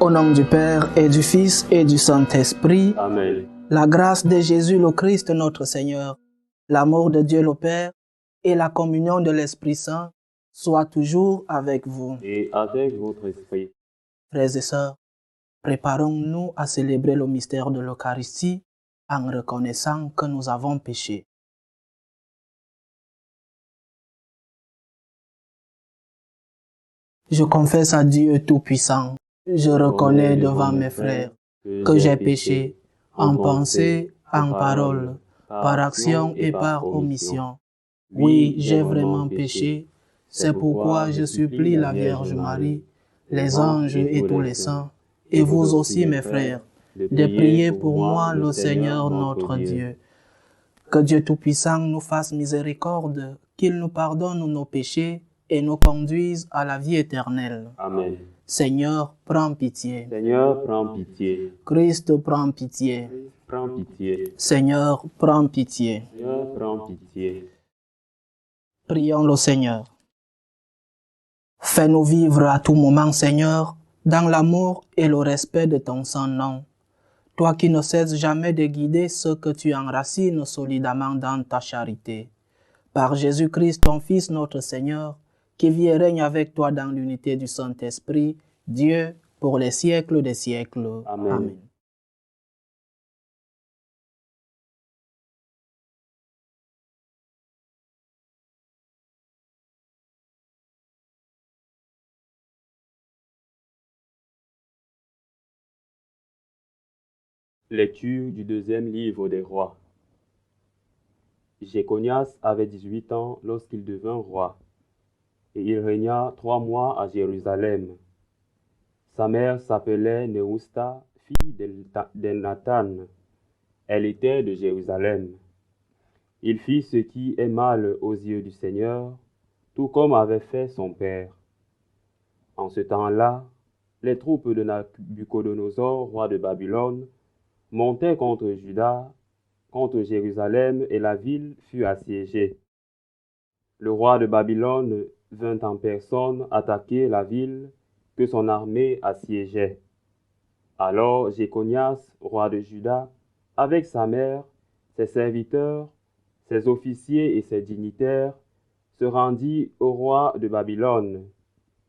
Au nom du Père et du Fils et du Saint-Esprit, Amen. la grâce de Jésus le Christ notre Seigneur, l'amour de Dieu le Père et la communion de l'Esprit Saint soient toujours avec vous. Et avec votre esprit. Frères et sœurs, préparons-nous à célébrer le mystère de l'Eucharistie en reconnaissant que nous avons péché. Je confesse à Dieu Tout-Puissant, je reconnais devant mes frères que j'ai péché en pensée, en parole, par action et par omission. Oui, j'ai vraiment péché. C'est pourquoi je supplie la Vierge Marie, les anges et tous les saints, et vous aussi mes frères, de prier pour moi le Seigneur notre Dieu. Que Dieu Tout-Puissant nous fasse miséricorde, qu'il nous pardonne nos péchés et nous conduise à la vie éternelle. Amen. Seigneur, prends pitié. Seigneur, prends pitié. Christ, prends pitié. Prends pitié. Seigneur, prends pitié. Seigneur, prends pitié. Prions le Seigneur. Fais-nous vivre à tout moment, Seigneur, dans l'amour et le respect de ton saint nom. Toi qui ne cesses jamais de guider ceux que tu enracines solidement dans ta charité. Par Jésus-Christ, ton Fils, notre Seigneur, qui vit et règne avec toi dans l'unité du Saint-Esprit, Dieu, pour les siècles des siècles. Amen. Amen. Lecture du deuxième livre des rois. Jéconias avait 18 ans lorsqu'il devint roi, et il régna 3 mois à Jérusalem. Sa mère s'appelait Nehusta, fille d'Elnathan. Elle était de Jérusalem. Il fit ce qui est mal aux yeux du Seigneur, tout comme avait fait son père. En ce temps-là, les troupes de Nabuchodonosor, roi de Babylone, montaient contre Juda, contre Jérusalem, et la ville fut assiégée. Le roi de Babylone vint en personne attaquer la ville que son armée assiégeait. Alors Jéconias, roi de Juda, avec sa mère, ses serviteurs, ses officiers et ses dignitaires, se rendit au roi de Babylone,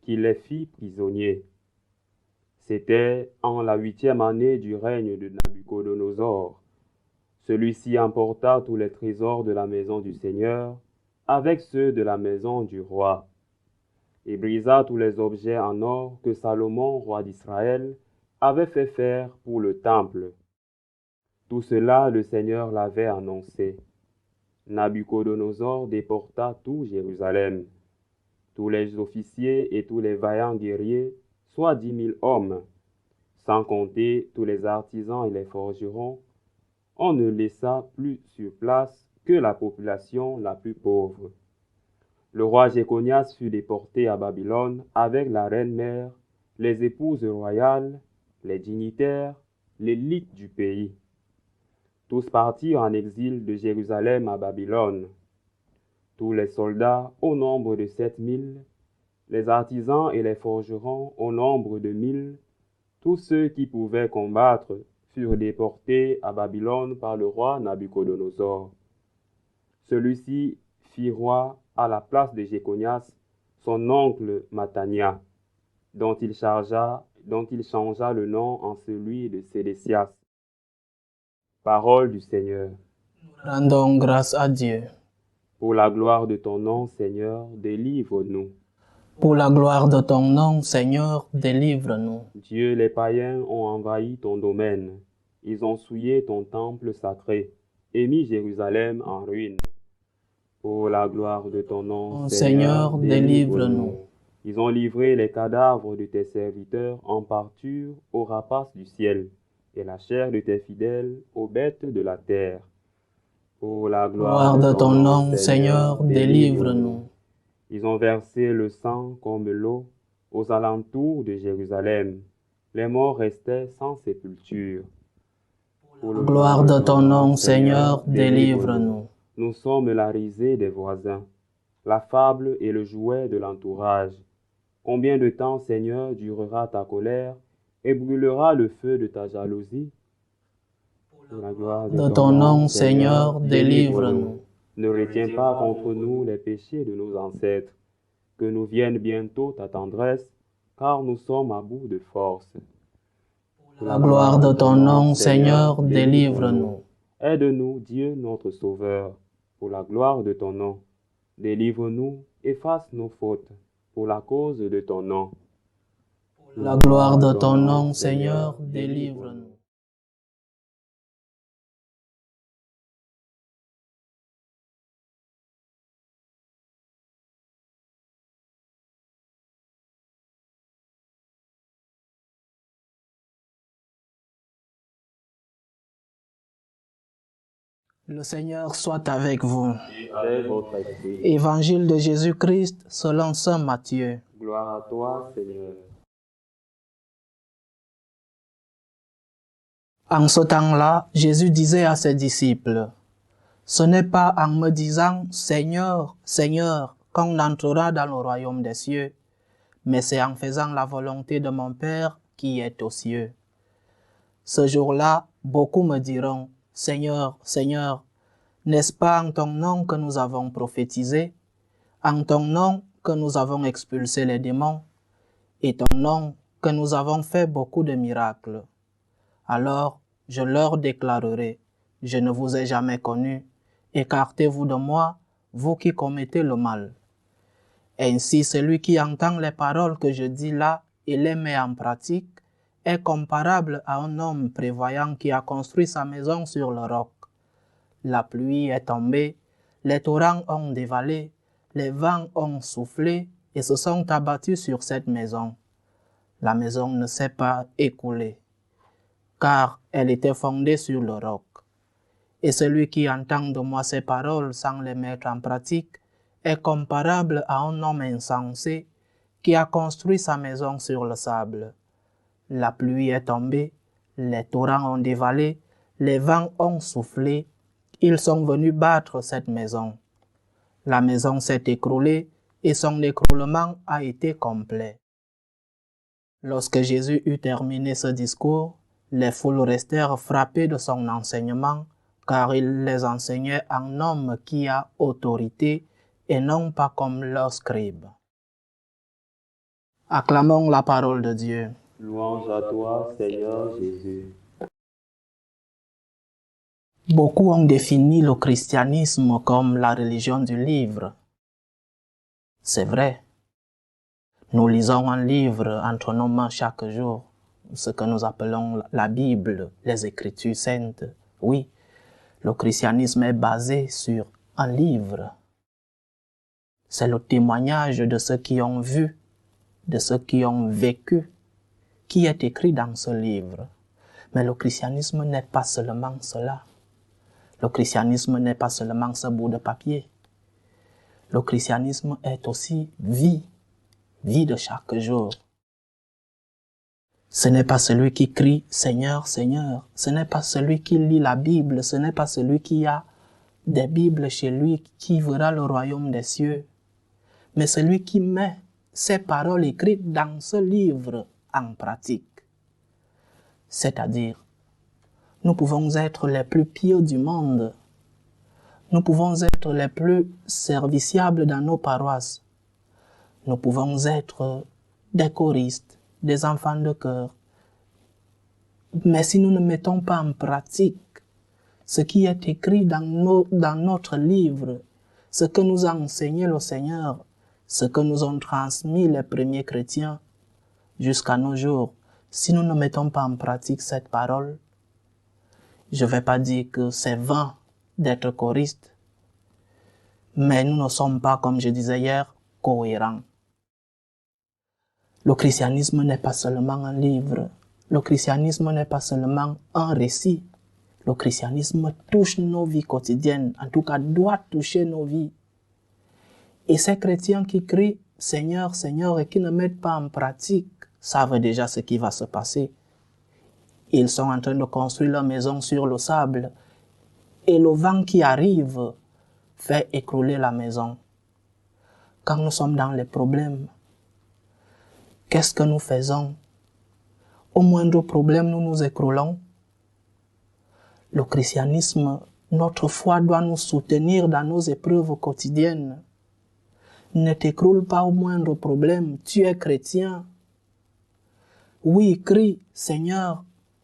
qui les fit prisonniers. C'était en la 8e année du règne de Nabuchodonosor. Celui-ci emporta tous les trésors de la maison du Seigneur, avec ceux de la maison du roi, et brisa tous les objets en or que Salomon, roi d'Israël, avait fait faire pour le temple. Tout cela, le Seigneur l'avait annoncé. Nabuchodonosor déporta tout Jérusalem, tous les officiers et tous les vaillants guerriers, soit 10 000 hommes, sans compter tous les artisans et les forgerons. On ne laissa plus sur place que la population la plus pauvre. Le roi Jéconias fut déporté à Babylone avec la reine-mère, les épouses royales, les dignitaires, l'élite du pays. Tous partirent en exil de Jérusalem à Babylone. Tous les soldats, au nombre de 7 000, les artisans et les forgerons, au nombre de 1 000, tous ceux qui pouvaient combattre, furent déportés à Babylone par le roi Nabuchodonosor. Celui-ci fit roi à la place de Jéconias, son oncle Mathania, dont il changea le nom en celui de Sédécias. Parole du Seigneur. Rendons grâce à Dieu. Pour la gloire de ton nom, Seigneur, délivre-nous. Pour la gloire de ton nom, Seigneur, délivre-nous. Dieu, les païens ont envahi ton domaine. Ils ont souillé ton temple sacré et mis Jérusalem en ruine. Pour la gloire de ton nom, Seigneur, délivre-nous. Ils ont livré les cadavres de tes serviteurs en pâture aux rapaces du ciel, et la chair de tes fidèles aux bêtes de la terre. Pour la Gloire de ton nom, Seigneur, délivre-nous. Ils ont versé le sang comme l'eau aux alentours de Jérusalem. Les morts restaient sans sépulture. Gloire de ton nom, Seigneur, délivre-nous. Nous sommes la risée des voisins, la fable et le jouet de l'entourage. Combien de temps, Seigneur, durera ta colère et brûlera le feu de ta jalousie. Pour la gloire De ton nom, Seigneur, délivre-nous. Ne retiens pas contre nous les péchés de nos ancêtres, que nous vienne bientôt ta tendresse, car nous sommes à bout de force. Pour La gloire de ton nom, Seigneur, délivre-nous. Aide-nous, Dieu notre Sauveur, pour la gloire de ton nom. Délivre-nous, efface nos fautes, pour la cause de ton nom. La gloire de ton nom, Seigneur, délivre-nous. Le Seigneur soit avec vous. Avec votre esprit. Évangile de Jésus-Christ selon saint Matthieu. Gloire à toi, Seigneur. En ce temps-là, Jésus disait à ses disciples, « Ce n'est pas en me disant « Seigneur, Seigneur » qu'on entrera dans le royaume des cieux, mais c'est en faisant la volonté de mon Père qui est aux cieux. Ce jour-là, beaucoup me diront, « Seigneur, Seigneur, n'est-ce pas en ton nom que nous avons prophétisé, en ton nom que nous avons expulsé les démons, et ton nom que nous avons fait beaucoup de miracles. Alors je leur déclarerai, je ne vous ai jamais connus, écartez-vous de moi, vous qui commettez le mal. Ainsi celui qui entend les paroles que je dis là et les met en pratique est comparable à un homme prévoyant qui a construit sa maison sur le roc. La pluie est tombée, les torrents ont dévalé, les vents ont soufflé et se sont abattus sur cette maison. La maison ne s'est pas écoulée, car elle était fondée sur le roc. Et celui qui entend de moi ces paroles sans les mettre en pratique est comparable à un homme insensé qui a construit sa maison sur le sable. La pluie est tombée, les torrents ont dévalé, les vents ont soufflé, ils sont venus battre cette maison. La maison s'est écroulée et son écroulement a été complet. Lorsque Jésus eut terminé ce discours, les foules restèrent frappées de son enseignement, car il les enseignait en homme qui a autorité et non pas comme leurs scribes. Acclamons la parole de Dieu. Louange à toi, Seigneur Jésus. Beaucoup ont défini le christianisme comme la religion du livre. C'est vrai. Nous lisons un livre entre nos mains chaque jour, ce que nous appelons la Bible, les Écritures saintes. Oui, le christianisme est basé sur un livre. C'est le témoignage de ceux qui ont vu, de ceux qui ont vécu, qui est écrit dans ce livre. Mais le christianisme n'est pas seulement cela. Le christianisme n'est pas seulement ce bout de papier. Le christianisme est aussi vie de chaque jour. Ce n'est pas celui qui crie « Seigneur, Seigneur ». Ce n'est pas celui qui lit la Bible. Ce n'est pas celui qui a des Bibles chez lui qui verra le royaume des cieux. Mais celui qui met ces paroles écrites dans ce livre en pratique. C'est-à-dire, nous pouvons être les plus pieux du monde. Nous pouvons être les plus serviciables dans nos paroisses. Nous pouvons être des choristes, des enfants de chœur. Mais si nous ne mettons pas en pratique ce qui est écrit dans notre livre, ce que nous a enseigné le Seigneur, ce que nous ont transmis les premiers chrétiens jusqu'à nos jours, si nous ne mettons pas en pratique cette parole, je ne vais pas dire que c'est vain d'être choriste, mais nous ne sommes pas, comme je disais hier, cohérents. Le christianisme n'est pas seulement un livre. Le christianisme n'est pas seulement un récit. Le christianisme touche nos vies quotidiennes, en tout cas doit toucher nos vies. Et ces chrétiens qui crient « Seigneur, Seigneur » et qui ne mettent pas en pratique, savent déjà ce qui va se passer. Ils sont en train de construire leur maison sur le sable et le vent qui arrive fait écrouler la maison. Quand nous sommes dans les problèmes, qu'est-ce que nous faisons? Au moindre problème, nous nous écroulons. Le christianisme, notre foi doit nous soutenir dans nos épreuves quotidiennes. Ne t'écroule pas au moindre problème, tu es chrétien. Oui, crie, Seigneur,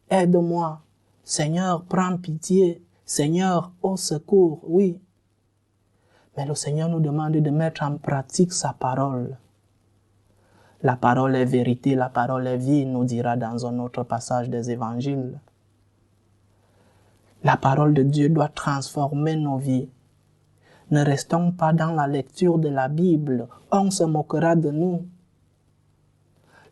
aide-moi. Seigneur, prends pitié. Seigneur, au secours, oui. Mais le Seigneur nous demande de mettre en pratique sa parole. La parole est vérité, la parole est vie, nous dira dans un autre passage des évangiles. La parole de Dieu doit transformer nos vies. Ne restons pas dans la lecture de la Bible, on se moquera de nous.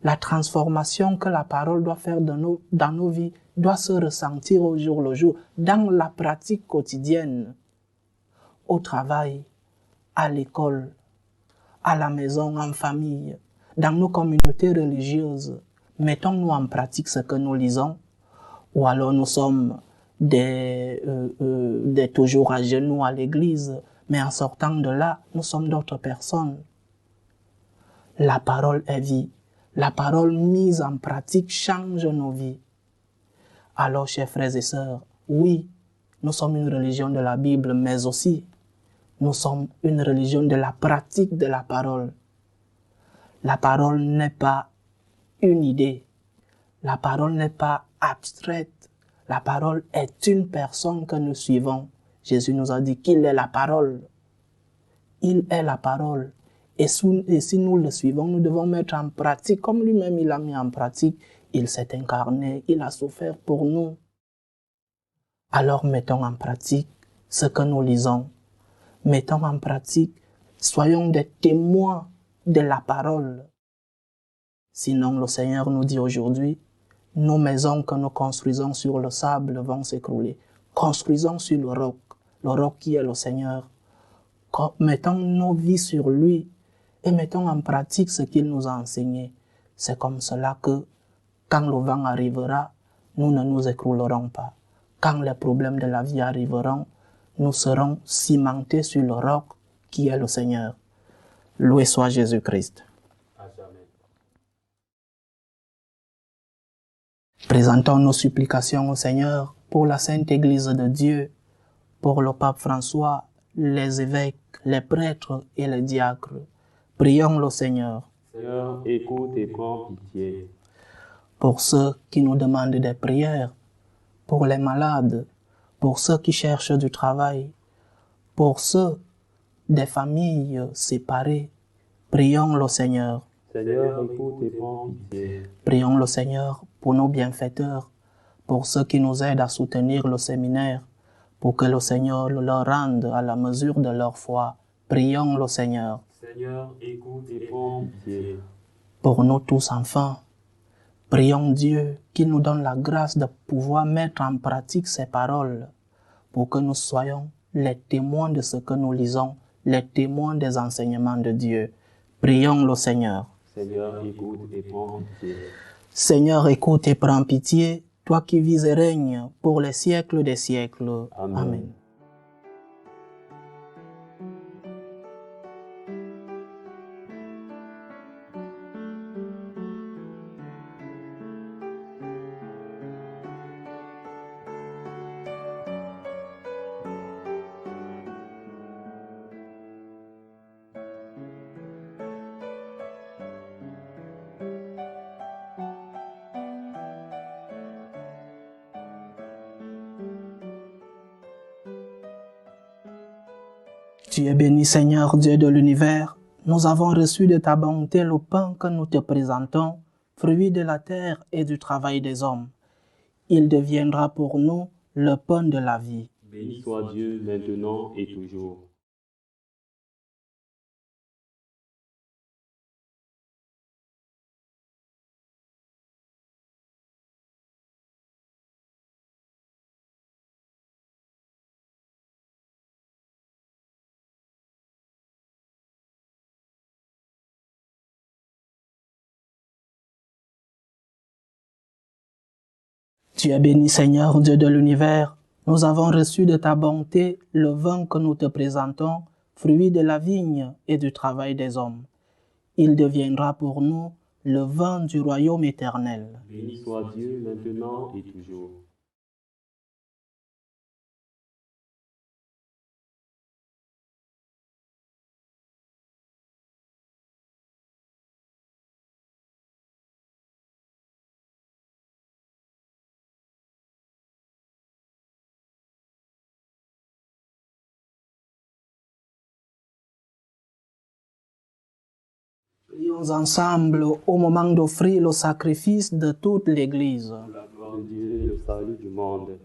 La transformation que la parole doit faire dans nos vies doit se ressentir au jour le jour, dans la pratique quotidienne, au travail, à l'école, à la maison, en famille, dans nos communautés religieuses. Mettons-nous en pratique ce que nous lisons, ou alors nous sommes des toujours à genoux à l'église, mais en sortant de là, nous sommes d'autres personnes. La parole est vie. La parole mise en pratique change nos vies. Alors, chers frères et sœurs, oui, nous sommes une religion de la Bible, mais aussi, nous sommes une religion de la pratique de la parole. La parole n'est pas une idée. La parole n'est pas abstraite. La parole est une personne que nous suivons. Jésus nous a dit qu'il est la parole. Il est la parole. Et si nous le suivons, nous devons mettre en pratique, comme lui-même il a mis en pratique, il s'est incarné, il a souffert pour nous. Alors mettons en pratique ce que nous lisons. Mettons en pratique, soyons des témoins de la parole. Sinon, le Seigneur nous dit aujourd'hui, nos maisons que nous construisons sur le sable vont s'écrouler. Construisons sur le roc qui est le Seigneur. Mettons nos vies sur lui et mettons en pratique ce qu'il nous a enseigné. C'est comme cela que, quand le vent arrivera, nous ne nous écroulerons pas. Quand les problèmes de la vie arriveront, nous serons cimentés sur le roc qui est le Seigneur. Loué soit Jésus-Christ. Présentons nos supplications au Seigneur pour la Sainte Église de Dieu, pour le pape François, les évêques, les prêtres et les diacres. Prions le Seigneur. Seigneur, écoute et prends pitié. Pour ceux qui nous demandent des prières, pour les malades, pour ceux qui cherchent du travail, pour ceux des familles séparées, prions le Seigneur. Seigneur, écoute et prends pitié. Prions le Seigneur pour nos bienfaiteurs, pour ceux qui nous aident à soutenir le séminaire, pour que le Seigneur leur rende à la mesure de leur foi. Prions le Seigneur. Seigneur, écoute et prends pitié. Pour nous tous enfants, prions Dieu qu'il nous donne la grâce de pouvoir mettre en pratique ses paroles, pour que nous soyons les témoins de ce que nous lisons, les témoins des enseignements de Dieu. Prions le Seigneur. Seigneur, écoute et prends pitié. Seigneur, écoute et prends pitié, toi qui vis et règnes pour les siècles des siècles. Amen. Amen. Tu es béni, Seigneur, Dieu de l'univers. Nous avons reçu de ta bonté le pain que nous te présentons, fruit de la terre et du travail des hommes. Il deviendra pour nous le pain de la vie. Béni soit Dieu maintenant et toujours. Tu es béni, Seigneur, Dieu de l'univers. Nous avons reçu de ta bonté le vin que nous te présentons, fruit de la vigne et du travail des hommes. Il deviendra pour nous le vin du royaume éternel. Béni soit Dieu maintenant et toujours. Prions ensemble au moment d'offrir le sacrifice de toute l'Église. Pour la gloire de Dieu et le salut du monde.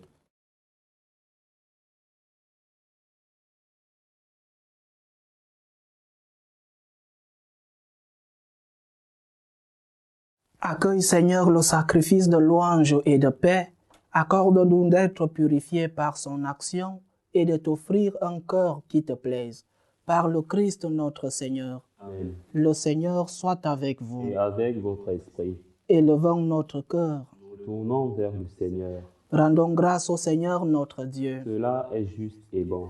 Accueille, Seigneur, le sacrifice de louange et de paix. Accorde-nous d'être purifiés par son action et de t'offrir un cœur qui te plaise. Par le Christ notre Seigneur. Amen. Le Seigneur soit avec vous. Et avec votre esprit, Élevons notre cœur. nous tournons vers le Seigneur. Rendons grâce au Seigneur notre Dieu. Cela est juste et bon.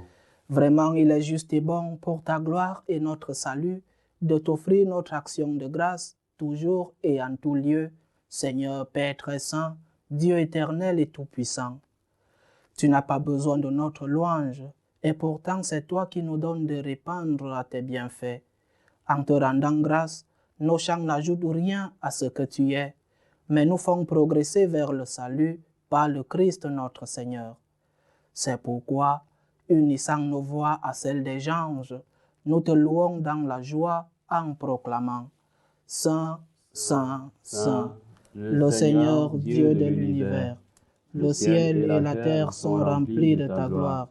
Vraiment, il est juste et bon pour ta gloire et notre salut de t'offrir notre action de grâce toujours et en tout lieu, Seigneur Père très saint, Dieu éternel et tout-puissant. Tu n'as pas besoin de notre louange, et pourtant c'est toi qui nous donnes de répandre à tes bienfaits. En te rendant grâce, nos chants n'ajoutent rien à ce que tu es, mais nous font progresser vers le salut par le Christ notre Seigneur. C'est pourquoi, unissant nos voix à celles des anges, nous te louons dans la joie en proclamant « Saint, Saint, Saint, le Seigneur Dieu de l'univers, le ciel et la terre sont remplis de ta gloire.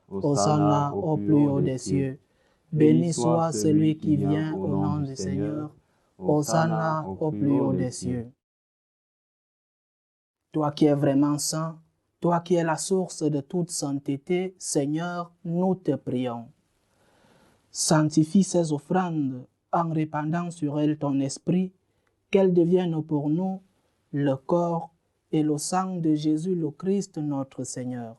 Hosanna au plus haut des cieux. Béni soit celui qui vient au nom du Seigneur. Hosanna au plus haut des cieux. » Toi qui es vraiment saint, toi qui es la source de toute sainteté, Seigneur, nous te prions. Sanctifie ces offrandes en répandant sur elles ton esprit, qu'elles deviennent pour nous le corps et le sang de Jésus le Christ notre Seigneur.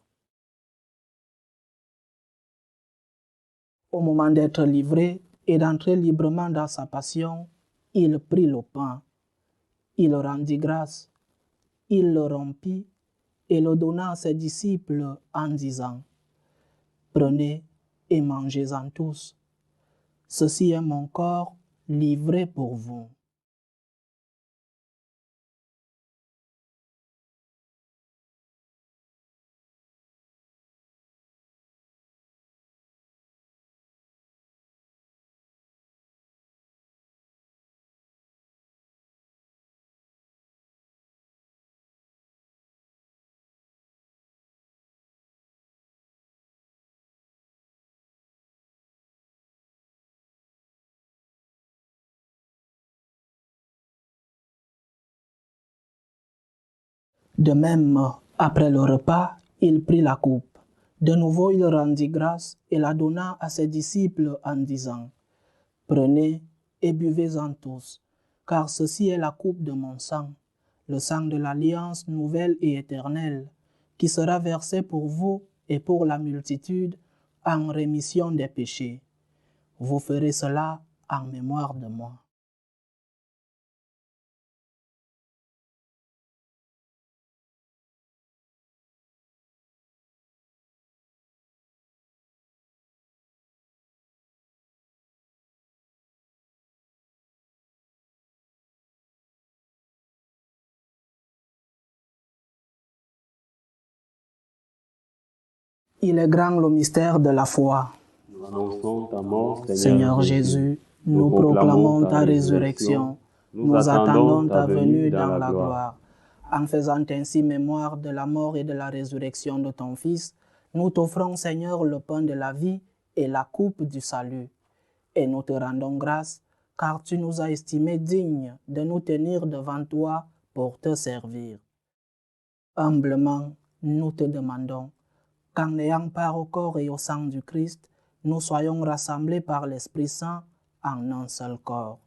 Au moment d'être livré et d'entrer librement dans sa passion, il prit le pain, il rendit grâce, il le rompit et le donna à ses disciples en disant « Prenez et mangez-en tous. Ceci est mon corps livré pour vous. » De même, après le repas, il prit la coupe. De nouveau, il rendit grâce et la donna à ses disciples en disant « Prenez et buvez-en tous, car ceci est la coupe de mon sang, le sang de l'alliance nouvelle et éternelle, qui sera versé pour vous et pour la multitude en rémission des péchés. Vous ferez cela en mémoire de moi. » Il est grand le mystère de la foi. Nous annonçons ta mort, Seigneur Jésus, nous proclamons ta résurrection. Nous attendons ta venue dans la gloire. En faisant ainsi mémoire de la mort et de la résurrection de ton Fils, nous t'offrons, Seigneur, le pain de la vie et la coupe du salut. Et nous te rendons grâce, car tu nous as estimés dignes de nous tenir devant toi pour te servir. Humblement, nous te demandons qu'en ayant part au corps et au sang du Christ, nous soyons rassemblés par l'Esprit Saint en un seul corps.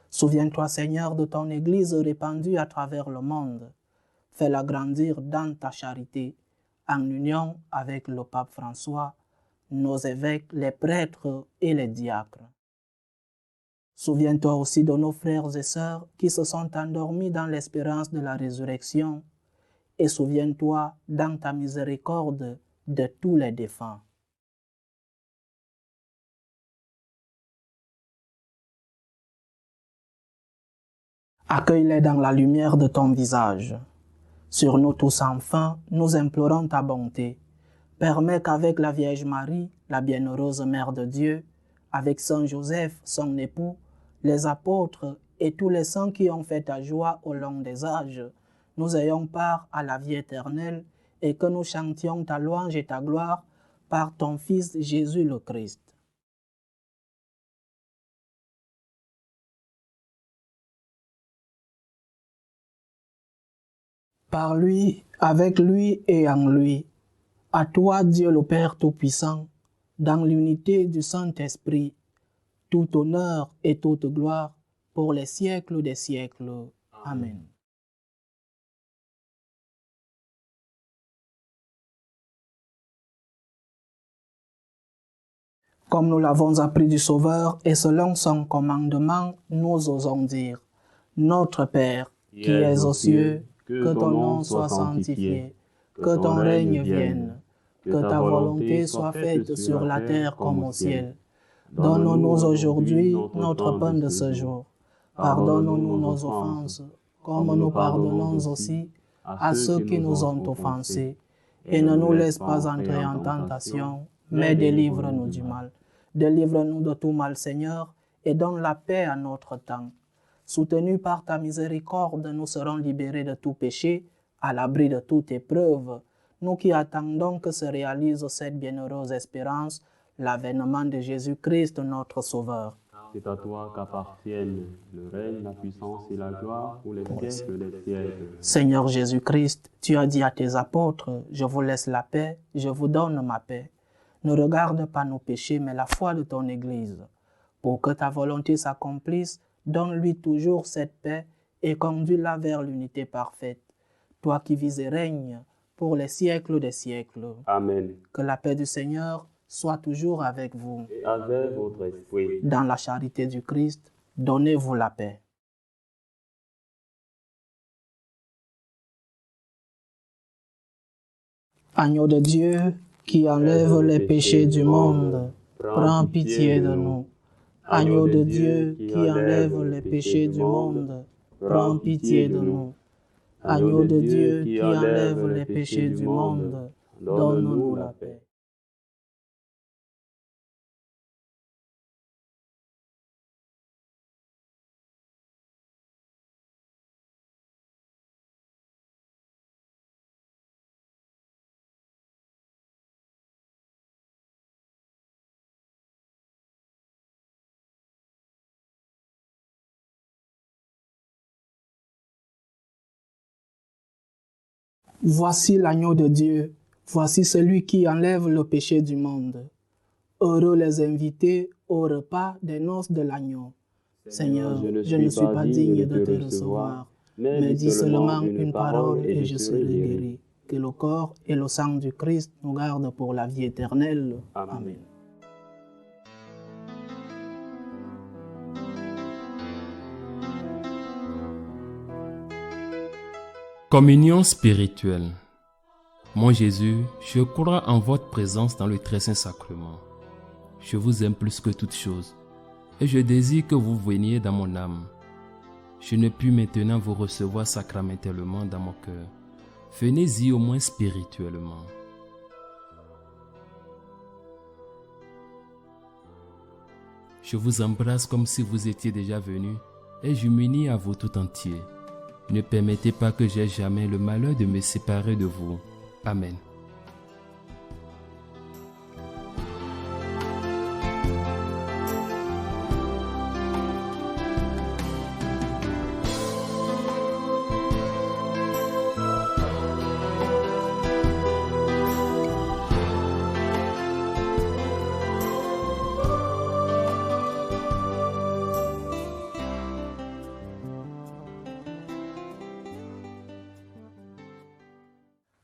Souviens-toi, Seigneur, de ton Église répandue à travers le monde. Fais-la grandir dans ta charité, en union avec le pape François, nos évêques, les prêtres et les diacres. Souviens-toi aussi de nos frères et sœurs qui se sont endormis dans l'espérance de la résurrection, et souviens-toi dans ta miséricorde de tous les défunts. Accueille-les dans la lumière de ton visage. Sur nous tous enfin, nous implorons ta bonté. Permets qu'avec la Vierge Marie, la bienheureuse Mère de Dieu, avec Saint Joseph, son époux, les apôtres et tous les saints qui ont fait ta joie au long des âges, nous ayons part à la vie éternelle et que nous chantions ta louange et ta gloire par ton Fils Jésus le Christ. Par lui, avec lui et en lui, à toi Dieu le Père Tout-Puissant, dans l'unité du Saint-Esprit, tout honneur et toute gloire pour les siècles des siècles. Amen. Comme nous l'avons appris du Sauveur et selon son commandement, nous osons dire, Notre Père, qui es aux cieux, que ton nom soit sanctifié, que ton règne vienne, que ta volonté soit faite sur la terre comme au ciel. Donne-nous aujourd'hui notre pain de ce jour. Pardonne-nous nos offenses, comme nous pardonnons aussi à ceux qui nous ont offensés. Et ne nous laisse pas entrer en tentation, mais délivre-nous du mal. Délivre-nous de tout mal, Seigneur, et donne la paix à notre temps. Soutenus par ta miséricorde, nous serons libérés de tout péché, à l'abri de toute épreuve. Nous qui attendons que se réalise cette bienheureuse espérance, l'avènement de Jésus-Christ, notre Sauveur. C'est à toi qu'appartiennent le règne, la puissance et la gloire pour les siècles des siècles. Seigneur Jésus-Christ, tu as dit à tes apôtres, « Je vous laisse la paix, je vous donne ma paix. » Ne regarde pas nos péchés, mais la foi de ton Église. Pour que ta volonté s'accomplisse, donne-lui toujours cette paix et conduis-la vers l'unité parfaite. Toi qui vis et règnes pour les siècles des siècles. Amen. Que la paix du Seigneur soit toujours avec vous. Et avec votre esprit. Dans la charité du Christ, donnez-vous la paix. Agneau de Dieu, qui enlève les péchés du monde, prends pitié de nous. Agneau de Dieu, qui enlève les péchés du monde, prends pitié de nous. Agneau de Dieu, qui enlève les péchés du monde, donne-nous la paix. Voici l'agneau de Dieu, voici celui qui enlève le péché du monde. Heureux les invités au repas des noces de l'agneau. Seigneur, je ne suis pas digne de te recevoir, mais dis seulement une parole et je serai guéri. Que le corps et le sang du Christ nous gardent pour la vie éternelle. Amen. Communion spirituelle. Mon Jésus, je crois en votre présence dans le très saint sacrement. Je vous aime plus que toute chose et je désire que vous veniez dans mon âme. Je ne puis maintenant vous recevoir sacramentellement dans mon cœur. Venez-y au moins spirituellement. Je vous embrasse comme si vous étiez déjà venu et je m'unis à vous tout entier. Ne permettez pas que j'aie jamais le malheur de me séparer de vous. Amen.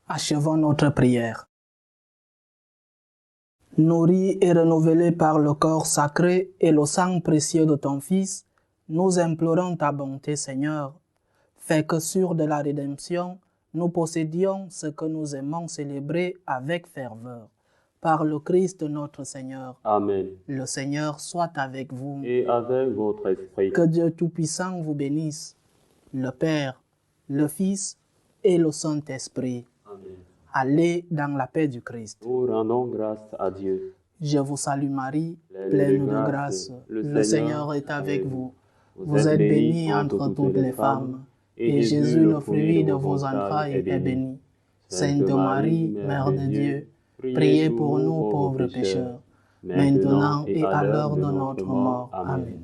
Achevons notre prière. Nourris et renouvelés par le corps sacré et le sang précieux de ton Fils, nous implorons ta bonté, Seigneur. Fais que sur de la rédemption, nous possédions ce que nous aimons célébrer avec ferveur. Par le Christ notre Seigneur. Amen. Le Seigneur soit avec vous. Et avec votre esprit. Que Dieu Tout-Puissant vous bénisse, le Père, le Fils et le Saint-Esprit. Amen. Allez dans la paix du Christ. Nous rendons grâce à Dieu. Je vous salue Marie, Pleine pleine de grâce. Le Seigneur est avec vous. Vous êtes bénie entre toutes les femmes, et Jésus, le fruit de vos entrailles, est béni. Sainte Marie, Mère de Dieu, priez pour nous pauvres pécheurs, maintenant et à l'heure de notre mort. Amen.